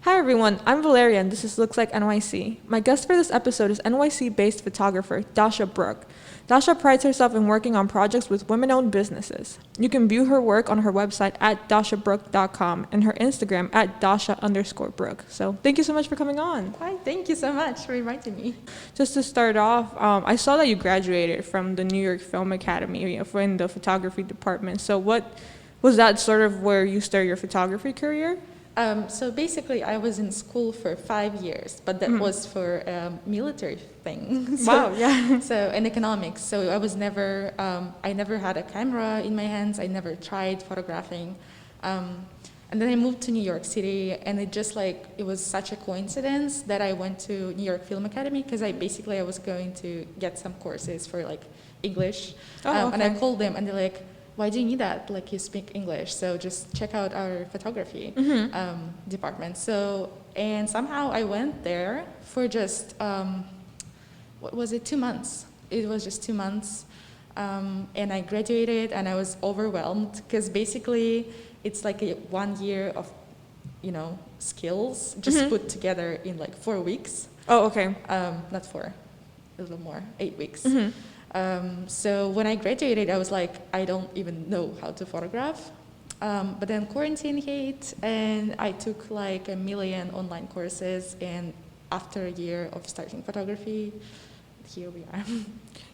Hi everyone, I'm Valeria and this is Looks Like NYC. My guest for this episode is NYC-based photographer Dasha Brook. Dasha prides herself in working on projects with women-owned businesses. You can view her work on her website at dashabrook.com and her Instagram at dasha_brook. So thank you so much for coming on. Hi, thank you so much for inviting me. Just to start off, I saw that you graduated from the New York Film Academy in the photography department. So what was that sort of where you started your photography career? So basically, I was in school for 5 years, but that was for a military thing. Wow, yeah. So in economics. So I never had a camera in my hands. I never tried photographing. And then I moved to New York City, and it was such a coincidence that I went to New York Film Academy because I was going to get some courses for like English. Okay. And I called them, and they're like, why do you need that? Like, you speak English, so just check out our photography department. So, and somehow I went there for just, 2 months? It was just 2 months. And I graduated, and I was overwhelmed, because basically it's like 1 year of, skills just put together in like 4 weeks. Oh, okay. Not 4, a little more, 8 weeks. So when I graduated, I was like, I don't even know how to photograph. But then quarantine hit, and I took like 1 million online courses, and after a year of starting photography, here we are.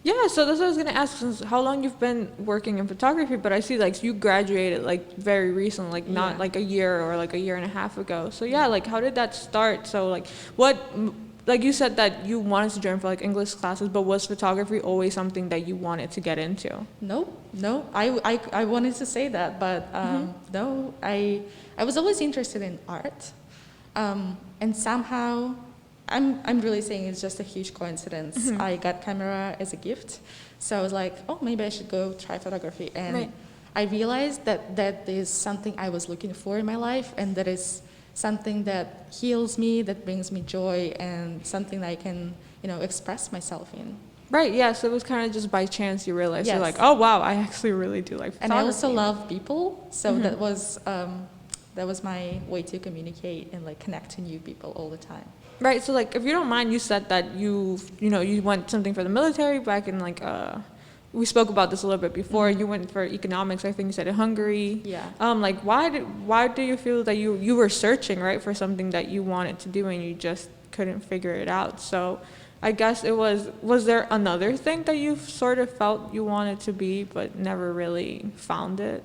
Yeah, so that's what I was gonna ask, since how long you've been working in photography, but I see like you graduated like very recently, like not like a year or like a year and a half ago. So yeah, like how did that start? So like like you said that you wanted to join for like English classes, but was photography always something that you wanted to get into? No, I wanted to say that, but no, I was always interested in art, and somehow, I'm really saying it's just a huge coincidence. I got camera as a gift, so I was like, oh, maybe I should go try photography, and I realized that is something I was looking for in my life, and that is something that heals me, that brings me joy, and something that I can, express myself in. Right, yeah, so it was kind of just by chance you realized, Yes. you're like, oh wow, I actually really do like photography. And I also love people, so that was my way to communicate and like connect to new people all the time. Right, so like if you don't mind, you said that you went something for the military back in like we spoke about this a little bit before. You went for economics, I think you said, in Hungary. Yeah. Like why do you feel that you were searching, right, for something that you wanted to do and you just couldn't figure it out? So I guess was there another thing that you sort of felt you wanted to be but never really found it?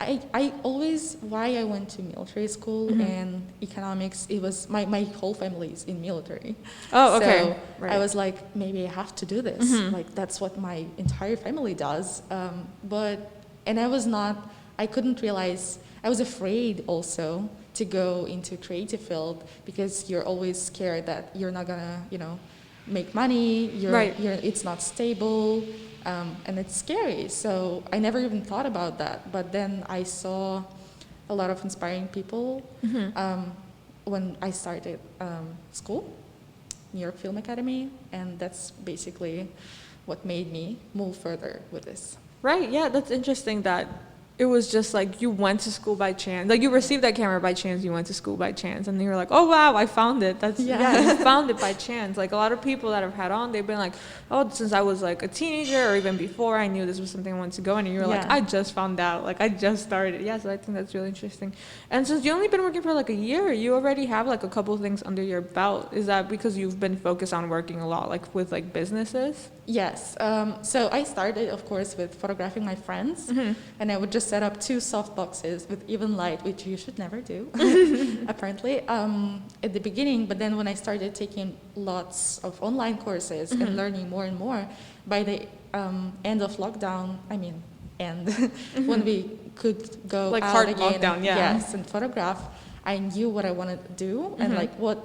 I always, why I went to military school and economics, it was my whole family is in military. Oh, okay. So right. I was like, maybe I have to do this. Like, that's what my entire family does. And I couldn't realize, I was afraid also to go into creative field, because you're always scared that you're not gonna, make money, it's not stable. And it's scary, so I never even thought about that. But then I saw a lot of inspiring people when I started school, New York Film Academy, and that's basically what made me move further with this. Right, yeah, that's interesting that it was just like you went to school by chance. Like you received that camera by chance, you went to school by chance, and then you were like, oh wow, I found it. You found it by chance. Like a lot of people that I've had on, they've been like, oh, since I was like a teenager or even before, I knew this was something I wanted to go in, and you were like, I just found out, like I just started. Yeah, so I think that's really interesting. And since you've only been working for like a year, you already have like a couple things under your belt. Is that because you've been focused on working a lot like with like businesses? Yes. So I started, of course, with photographing my friends, and I would just set up 2 soft boxes with even light, which you should never do, apparently, at the beginning. But then when I started taking lots of online courses and learning more and more, by the end of lockdown, when we could go like out hard again, lockdown, yes, and photograph, I knew what I wanted to do and like what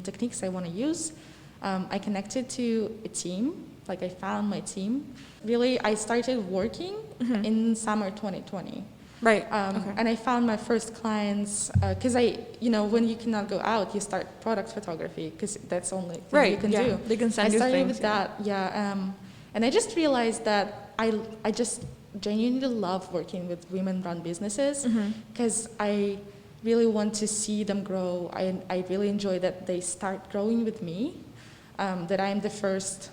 techniques I want to use. I connected to a team. Like I found my team. Really, I started working in summer 2020. Right. And I found my first clients because when you cannot go out, you start product photography because that's the only thing you can do. They can send you things. I started with that, and I just realized that I just genuinely love working with women-run businesses because I really want to see them grow. I really enjoy that they start growing with me, that I'm the first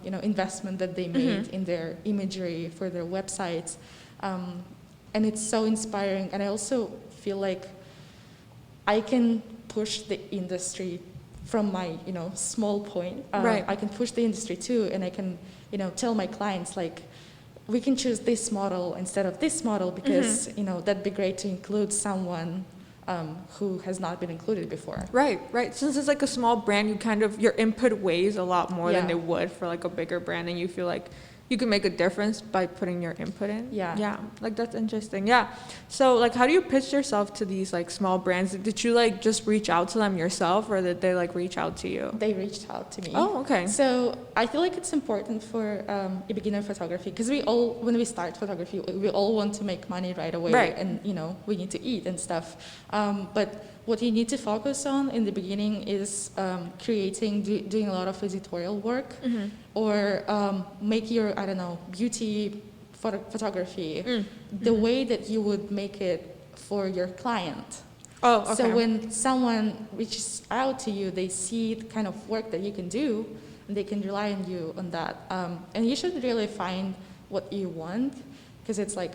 investment that they made in their imagery for their websites. And it's so inspiring. And I also feel like I can push the industry from my, small point. Right. I can push the industry too, and I can, tell my clients, like, we can choose this model instead of this model because, that'd be great to include someone who has not been included before. Right. Since it's like a small brand, your input weighs a lot more than it would for like a bigger brand, and you feel like you can make a difference by putting your input in. Yeah, like that's interesting. Yeah. So like, how do you pitch yourself to these like small brands? Did you like just reach out to them yourself, or did they like reach out to you? They reached out to me. Oh, okay. So I feel like it's important for a beginner photography, because when we start photography, we all want to make money right away, right. And we need to eat and stuff. But what you need to focus on in the beginning is doing a lot of editorial work, or make your, beauty photography the way that you would make it for your client. Oh, okay. So when someone reaches out to you, they see the kind of work that you can do, and they can rely on you on that. And you should really find what you want, because it's like,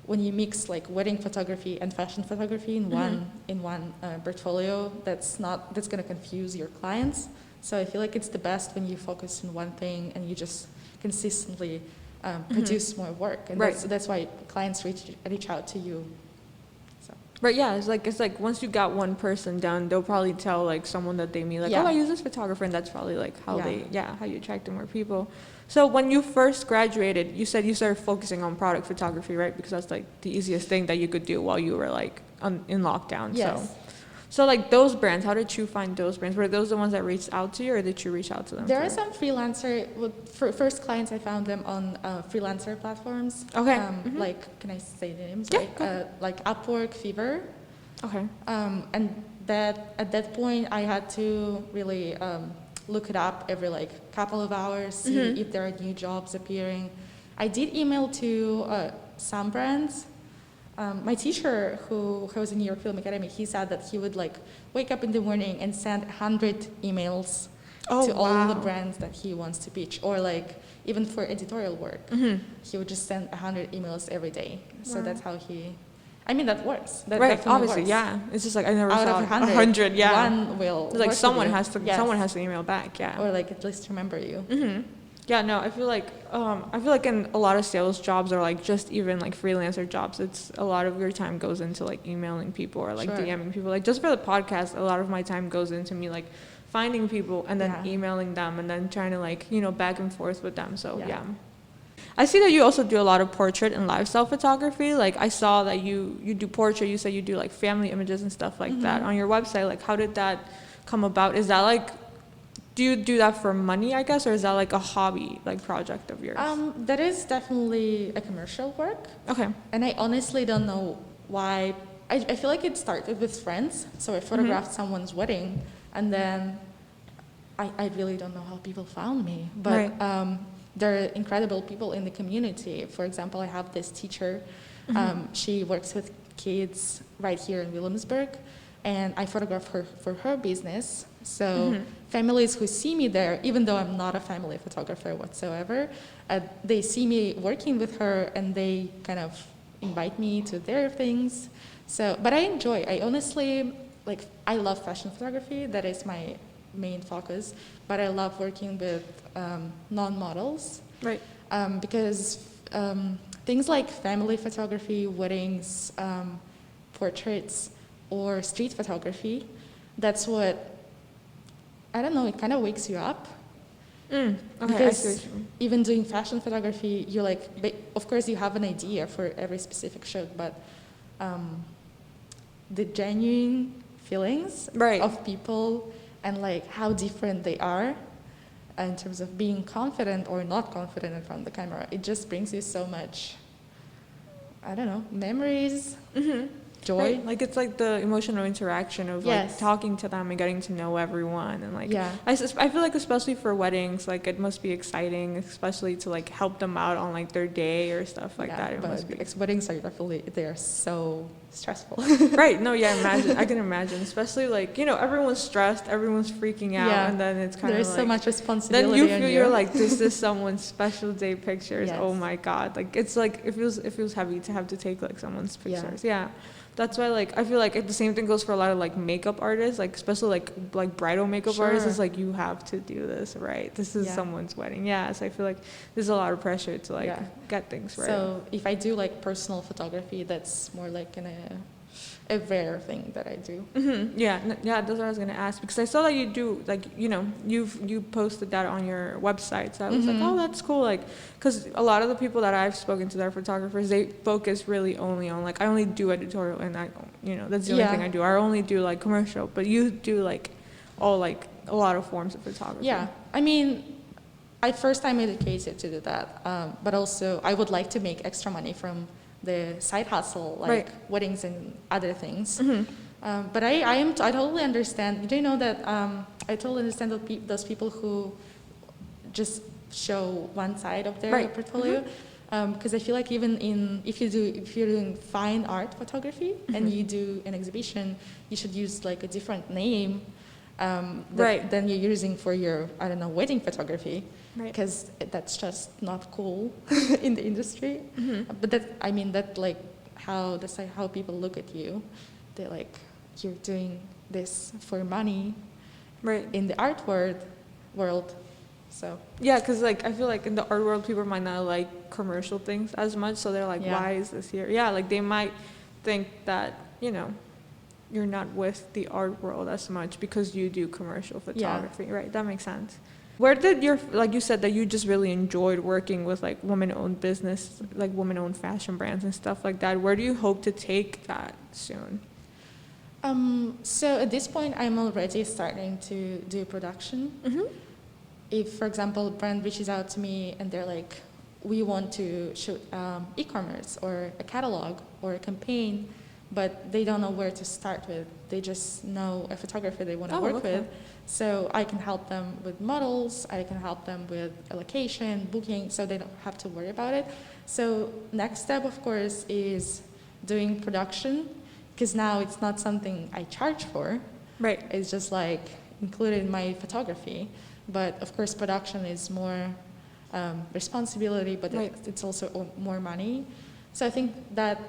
when you mix like wedding photography and fashion photography in one portfolio, that's going to confuse your clients. So I feel like it's the best when you focus on one thing and you just consistently produce more work, and that's why clients reach out to you. So. Right, yeah, it's like once you got one person down, they'll probably tell like someone that they meet, like, oh, I use this photographer, and that's probably like how how you attract more people. So when you first graduated, you said you started focusing on product photography, right? Because that's like the easiest thing that you could do while you were like in lockdown. Yes. So like those brands, how did you find those brands? Were those the ones that reached out to you, or did you reach out to them? There are some first clients, I found them on freelancer platforms. Okay. Like, can I say the names? Yeah. Like Upwork, Fiverr. Okay. And that at that point, I had to really look it up every like couple of hours, see if there are new jobs appearing. I did email to some brands. My teacher, who was in New York Film Academy, he said that he would like wake up in the morning and send 100 emails to all the brands that he wants to pitch, or like even for editorial work, he would just send 100 emails every day. So that's how he. I mean, that works. That right, obviously, works. Yeah. It's just like I never Out saw of 100, 100, yeah. One will. It's like someone has Yes. to email back, yeah. Or like at least remember you. Yeah, no, I feel like in a lot of sales jobs, or like just even like freelancer jobs, it's a lot of your time goes into like emailing people or like DMing people. Like just for the podcast, a lot of my time goes into me like finding people and then emailing them and then trying to like, back and forth with them. So yeah. I see that you also do a lot of portrait and lifestyle photography. Like I saw that you do portrait, you said you do like family images and stuff like that on your website. Like how did that come about? Is that like, do you do that for money, I guess, or is that like a hobby, like project of yours? That is definitely a commercial work. Okay. And I honestly don't know why. I feel like it started with friends. So I photographed someone's wedding, and then I really don't know how people found me. But there are incredible people in the community. For example, I have this teacher. She works with kids right here in Williamsburg, and I photograph her for her business. So families who see me there, even though I'm not a family photographer whatsoever, they see me working with her, and they kind of invite me to their things. So, but I honestly, like, I love fashion photography. That is my main focus. But I love working with non-models. Right. Because things like family photography, weddings, portraits, or street photography, that's what, I don't know, it kind of wakes you up. Okay, Because even doing fashion photography, you're like, of course you have an idea for every specific shoot, but the genuine feelings of people and like how different they are in terms of being confident or not confident in front of the camera, it just brings you so much, I don't know, memories, joy. Right. Like it's like the emotional interaction of like talking to them and getting to know everyone, and like I feel like especially for weddings, like it must be exciting, especially to like help them out on like their day or stuff like that. It must be. Weddings are definitely, they are so stressful. Right. No, yeah, imagine. I can imagine. Especially like, everyone's stressed, everyone's freaking out, Yeah. and then it's kind of There's like, so much responsibility then you on feel you. you're like, this is someone's special day pictures. Yes. Oh my God. Like, it's like, it feels heavy to have to take like someone's Yeah. pictures. Yeah. That's why, like, I feel like the same thing goes for a lot of like makeup artists, like especially like bridal makeup artists. It's Sure. like, you have to do this right. This is Yeah. someone's wedding. Yeah. So I feel like there's a lot of pressure to like Yeah. get things right. So if I do like personal photography, that's more like a rare thing that I do. Yeah, yeah, that's what I was gonna ask, because I saw that you do like, you posted that on your website, so I was like, oh, that's cool, like, because a lot of the people that I've spoken to that are photographers, they focus really only on like, I only do editorial, and that's the only thing I do. I only do like commercial, but you do like all like a lot of forms of photography. Yeah, I mean, I'm educated to do that, but also I would like to make extra money from the side hustle, like Right. weddings and other things. But I totally understand. Do you know that I totally understand those people who just show one side of their Right. portfolio? Because I feel like even if you're doing fine art photography and you do an exhibition, you should use like a different name Right. than you're using for your, I don't know, wedding photography. Right. Because that's just not cool in the industry. But that's like how people look at you. They're like, you're doing this for money Right. in the art world. So Yeah, because like I feel like in the art world, people might not like commercial things as much, so they're like, Yeah. why is this here? Yeah, like they might think that you're not with the art world as much because you do commercial photography. Right, that makes sense. Where did like you said that you just really enjoyed working with like women-owned business, like women-owned fashion brands and stuff like that. Where do you hope to take that soon? So at this point, I'm already starting to do production. If, for example, a brand reaches out to me and they're like, we want to shoot e-commerce or a catalog or a campaign, but they don't know where to start with. They just know a photographer they want to work with. So I can help them with models, I can help them with allocation, booking, so they don't have to worry about it. So next step, of course, is doing production, because now it's not something I charge for. Right. It's just like included in my photography. But of course, production is more responsibility, but Right. it's also more money. So I think that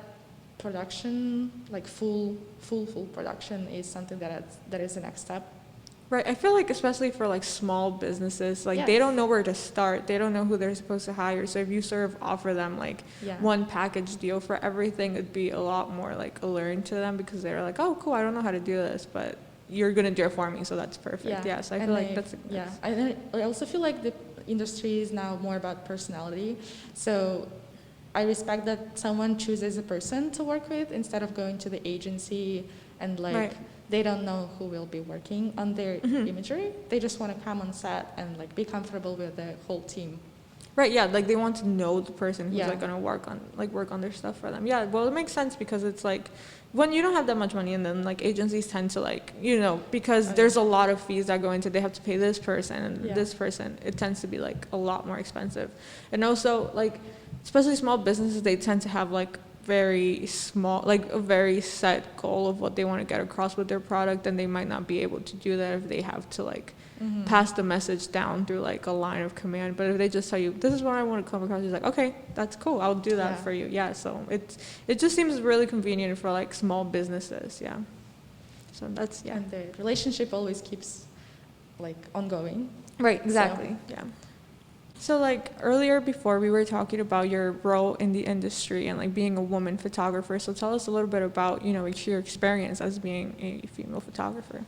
production, like full production, is something that is the next step. Right. I feel like especially for like small businesses, like Yes. they don't know where to start. They don't know who they're supposed to hire. So if you sort of offer them like Yeah. one package deal for everything, it'd be a lot more like alluring to them, because they're like, oh, cool, I don't know how to do this, but you're going to do it for me. So that's perfect. Yeah. So I feel like that's. I also feel like the industry is now more about personality. So I respect that someone chooses a person to work with instead of going to the agency and like Right. they don't know who will be working on their imagery. They just want to come on set and like be comfortable with the whole team. Right, yeah, like they want to know the person who's Yeah. like gonna work on their stuff for them. Yeah, well, it makes sense, because it's like when you don't have that much money, and then like agencies tend to like, because there's a lot of fees that go into, they have to pay this person and Yeah. this person. It tends to be like a lot more expensive. And also like, especially small businesses, they tend to have like very small, like a very set goal of what they want to get across with their product, and they might not be able to do that if they have to like pass the message down through like a line of command. But if they just tell you, this is what I want to come across, it's like, okay, that's cool, I'll do that Yeah. for you. Yeah, so it just seems really convenient for like small businesses. Yeah, so that's And the relationship always keeps like ongoing. right, exactly. Yeah. So like earlier before we were talking about your role in the industry and like being a woman photographer. So tell us a little bit about, your experience as being a female photographer.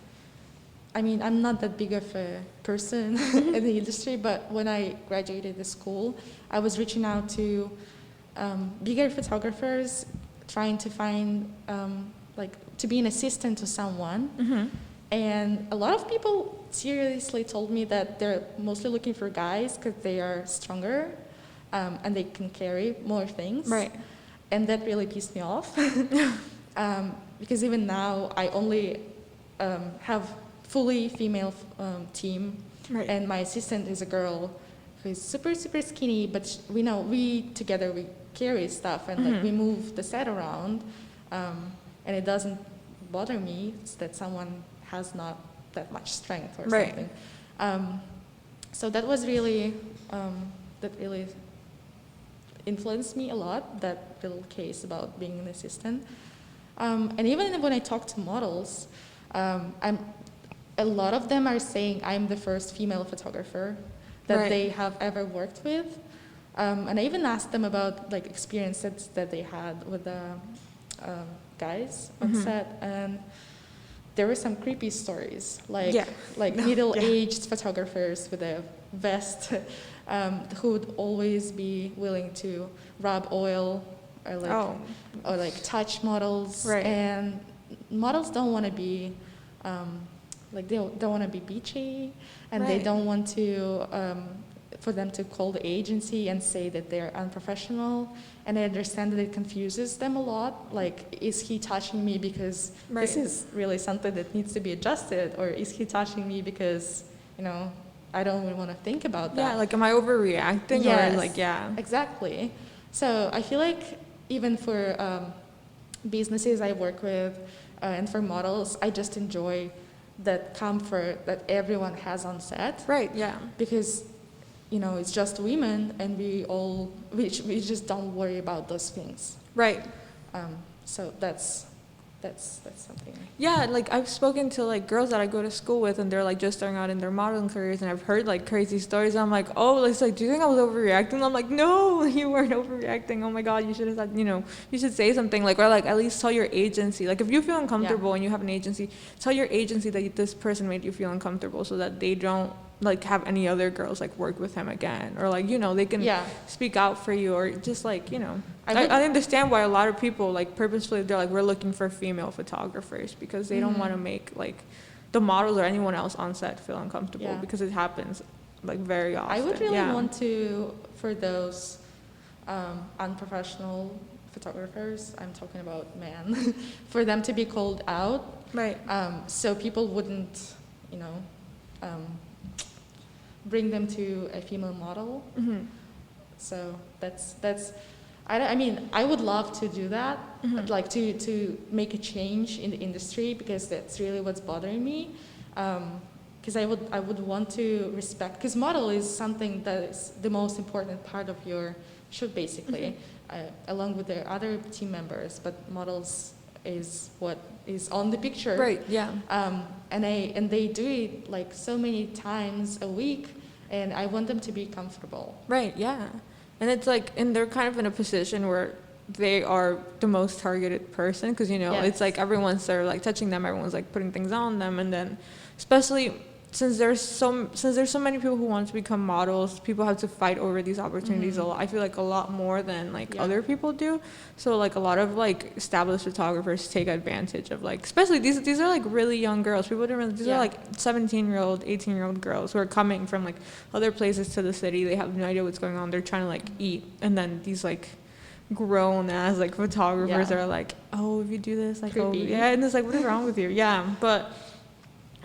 I mean, I'm not that big of a person in the industry, but when I graduated the school, I was reaching out to bigger photographers, trying to find, to be an assistant to someone. And a lot of people seriously told me that they're mostly looking for guys because they are stronger and they can carry more things. Right. And that really pissed me off. Because even now, I only have fully female team, Right. and my assistant is a girl who's super skinny, but we together we carry stuff and like we move the set around, and it doesn't bother me that someone has not that much strength or Right. something. So that was really, that really influenced me a lot, that little case about being an assistant. And even when I talk to models, a lot of them are saying I'm the first female photographer that Right. they have ever worked with. And I even asked them about like experiences that they had with the guys on set, and there were some creepy stories, like Yeah. middle-aged photographers with a vest who would always be willing to rub oil or like touch models. Right. And models don't want to be they don't want to be beachy, and they Right. don't want to for them to call the agency and say that they're unprofessional. And I understand that it confuses them a lot. Like, is he touching me because this is really something that needs to be adjusted, or is he touching me because, I don't really want to think about that? Yeah, like, am I overreacting? Yes, Or like, yeah. Exactly. So I feel like even for businesses I work with and for models, I just enjoy that comfort that everyone has on set. Right, yeah. Because it's just women, and we just don't worry about those things. Right. So that's something. Yeah, like I've spoken to like girls that I go to school with, and they're like just starting out in their modeling careers, and I've heard like crazy stories. I'm like, oh, it's like, do you think I was overreacting? I'm like, no, you weren't overreacting. Oh my God, you should have said, you should say something, like, or like at least tell your agency. Like if you feel uncomfortable and you have an agency, tell your agency that this person made you feel uncomfortable, so that they don't like have any other girls like work with him again, or like they can speak out for you, or just like I understand why a lot of people like purposefully they're like, we're looking for female photographers, because they don't want to make like the models or anyone else on set feel uncomfortable, because it happens like very often. I would really want to, for those unprofessional photographers, I'm talking about men, for them to be called out, right? So people wouldn't bring them to a female model. So that's I mean, I would love to do that, like to make a change in the industry, because that's really what's bothering me. Because I would want to respect, because model is something that is the most important part of your shoot, basically, along with the other team members. But models is what is on the picture, right? Yeah. And they do it like so many times a week, and I want them to be comfortable. Right. Yeah. And it's like, and they're kind of in a position where they are the most targeted person, because it's like everyone's sort of like touching them, everyone's like putting things on them, and then especially since there's so many people who want to become models, people have to fight over these opportunities a lot. I feel like a lot more than like other people do. So like a lot of like established photographers take advantage of like, especially these are like really young girls. People didn't realize these are like 17-year-old, 18-year-old girls who are coming from like other places to the city. They have no idea what's going on. They're trying to like eat, and then these like grown ass like photographers are like, oh, if you do this, like, creepy. oh yeah, and it's like, what is wrong with you? Yeah, but.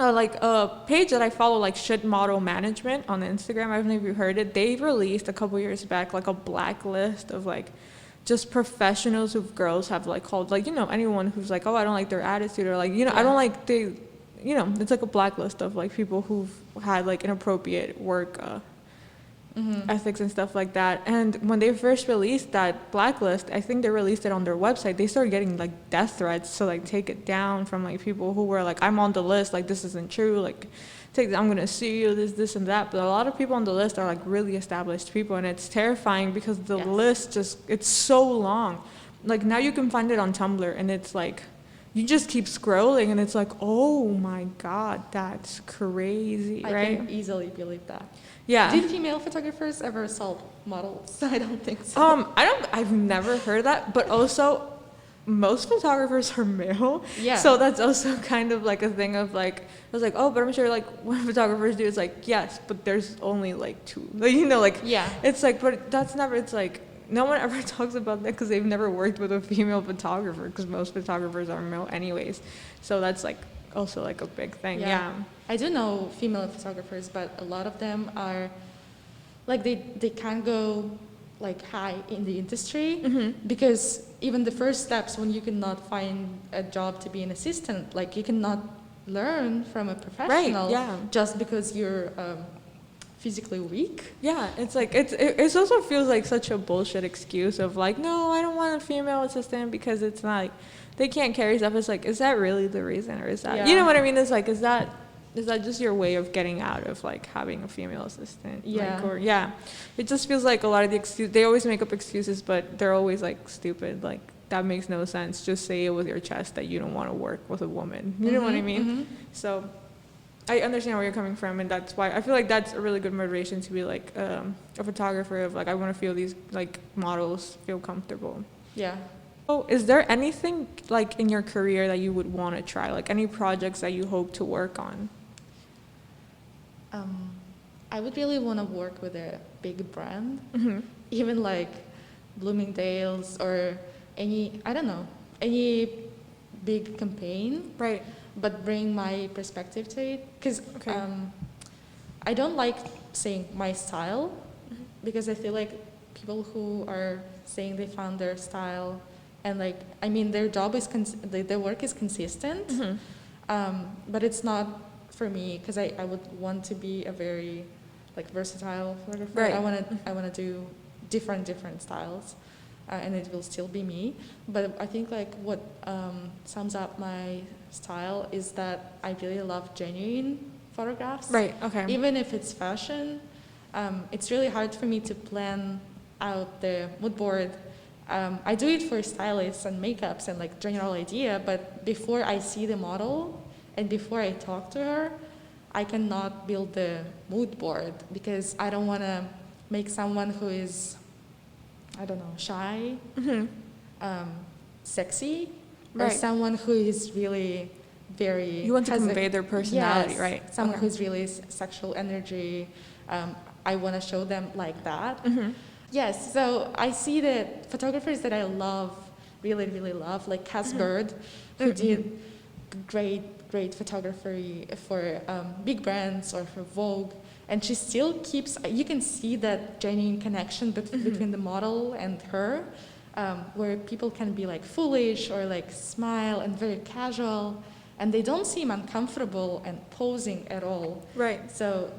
Like a page that I follow, like Should Model Management on Instagram, I don't know if you heard it. They released a couple years back like a blacklist of like just professionals who girls have like called, like anyone who's like, oh, I don't like their attitude, or like I don't like it's like a blacklist of like people who've had like inappropriate work ethics and stuff like that. And when they first released that blacklist, I think they released it on their website, they started getting like death threats to like take it down from like people who were like, I'm on the list, like this isn't true, like I'm gonna sue you, this and that. But a lot of people on the list are like really established people, and it's terrifying because the list it's so long. Like now you can find it on Tumblr, and it's like you just keep scrolling, and it's like, oh my God, that's crazy, right? I can easily believe that. Yeah. Did female photographers ever assault models? I don't think so. I've never heard that, but also most photographers are male. Yeah. So that's also kind of like a thing of like, I was like, oh, but I'm sure like what photographers do is like, yes, but there's only like two. Like, it's like, but that's never, it's like, no one ever talks about that because they've never worked with a female photographer, because most photographers are male anyways. So that's like also like a big thing. Yeah. I do know female photographers, but a lot of them are like they can't go like high in the industry because even the first steps when you cannot find a job to be an assistant, like you cannot learn from a professional Right, yeah. just because you're physically weak. Yeah, it's like it also feels like such a bullshit excuse of like, no, I don't want a female assistant because it's not like they can't carry stuff. It's like, is that really the reason, or is that you know what I mean? It's like, is that just your way of getting out of like having a female assistant? Yeah. Like, or it just feels like a lot of the they always make up excuses, but they're always like stupid. Like that makes no sense. Just say it with your chest that you don't want to work with a woman. You know what I mean? So I understand where you're coming from, and that's why I feel like that's a really good motivation to be like a photographer of like, I want to feel these like models feel comfortable. Yeah. So is there anything like in your career that you would want to try, like any projects that you hope to work on? I would really want to work with a big brand, even like Bloomingdale's or any, I don't know, any big campaign. Right. But bring my perspective to it, because I don't like saying my style, because I feel like people who are saying they found their style and like, I mean, their job is their work is consistent, but it's not for me, because I would want to be a very like versatile photographer. Right. I want to do different styles. And it will still be me. But I think like what sums up my style is that I really love genuine photographs. Right, okay. Even if it's fashion, it's really hard for me to plan out the mood board. I do it for stylists and makeups and like general idea, but before I see the model and before I talk to her, I cannot build the mood board, because I don't want to make someone who is, I don't know, shy, sexy, or someone who is really very... You want to convey their personality, yes, right? Someone who's really sexual energy. I want to show them like that. Yes, so I see that photographers that I love, really, really love, like Cass Bird, who did great photography for big brands or for Vogue. And she still keeps, you can see that genuine connection between the model and her, where people can be like foolish or like smile and very casual, and they don't seem uncomfortable and posing at all. Right. So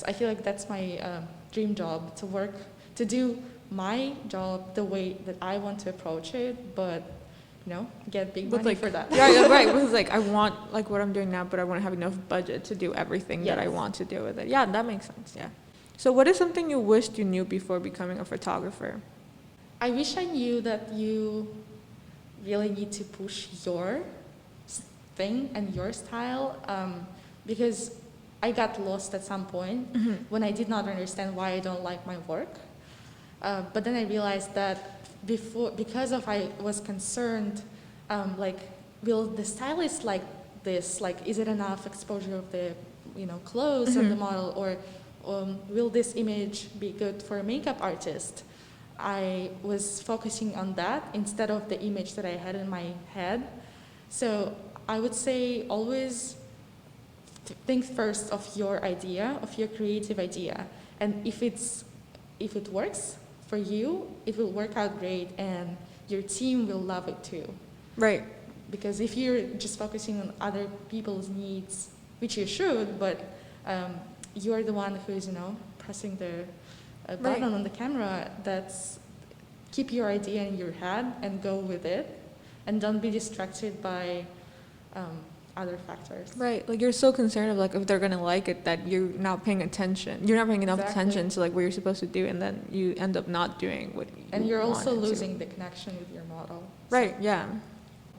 I feel like that's my dream job, to do my job the way that I want to approach it, but get big money for that. Yeah, right. Because like I want like what I'm doing now, but I want to have enough budget to do everything that I want to do with it. Yeah, that makes sense. Yeah. So what is something you wished you knew before becoming a photographer? I wish I knew that you really need to push your thing and your style, because I got lost at some point when I did not understand why I don't like my work. But then I realized that because I was concerned, like, will the stylist like this? Like, is it enough exposure of the, clothes of the model, or will this image be good for a makeup artist? I was focusing on that instead of the image that I had in my head. So I would say always think first of your idea, of your creative idea, and if it works for you, it will work out great, and your team will love it too. Right. Because if you're just focusing on other people's needs, which you should, but you are the one who's pressing the button on the camera, keep your idea in your head and go with it, and don't be distracted by other factors. Right, like you're so concerned of like if they're gonna like it that you're not paying attention. You're not paying enough attention to like what you're supposed to do, and then you end up not doing what you And you're also wanted to. losing the connection with your model. Right, yeah.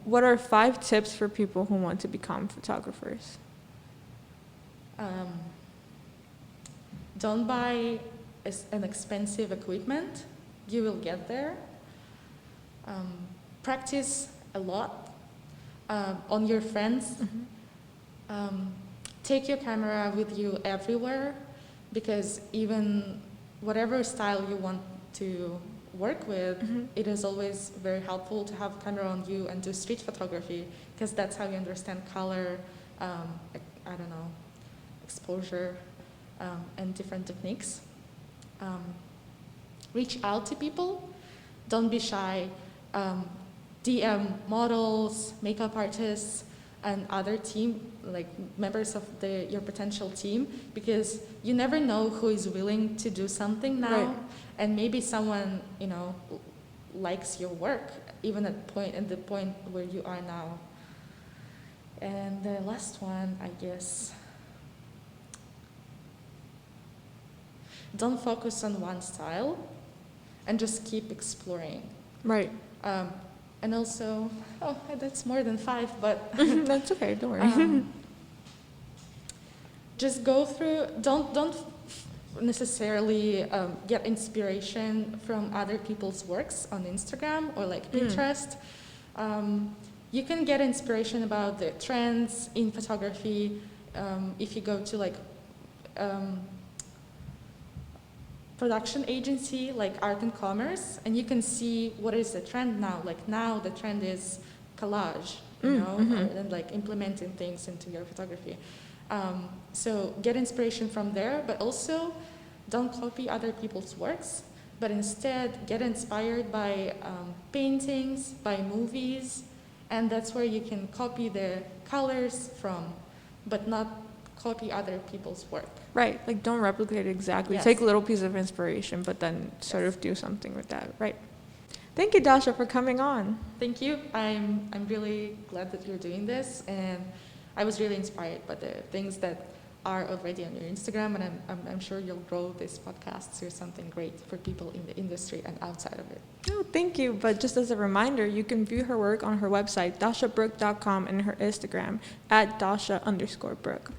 What are 5 tips for people who want to become photographers? Don't buy an expensive equipment. You will get there. Practice a lot on your friends. Take your camera with you everywhere, because even whatever style you want to work with, it is always very helpful to have a camera on you and do street photography, because that's how you understand color, exposure, and different techniques. Reach out to people. Don't be shy. DM models, makeup artists, and other team, like members of your potential team, because you never know who is willing to do something now, Right. and maybe someone, likes your work, even at the point where you are now. And the last one, I guess, don't focus on one style, and just keep exploring. Right. And also, that's more than 5, but That's okay, don't worry. just go through, don't necessarily get inspiration from other people's works on Instagram or like Pinterest. You can get inspiration about the trends in photography if you go to like production agency like Art and Commerce, and you can see what is the trend now. Like now the trend is collage, and like implementing things into your photography. So get inspiration from there, but also don't copy other people's works, but instead get inspired by paintings, by movies, and that's where you can copy the colors from, but not copy other people's work. Right, like don't replicate it exactly. Yes. Take a little piece of inspiration, but then sort of do something with that. Right. Thank you, Dasha, for coming on. Thank you. I'm really glad that you're doing this, and I was really inspired by the things that are already on your Instagram, and I'm sure you'll grow this podcast to something great for people in the industry and outside of it. Oh, thank you. But just as a reminder, you can view her work on her website, dashabrook.com, and her Instagram, @Dasha_Brook.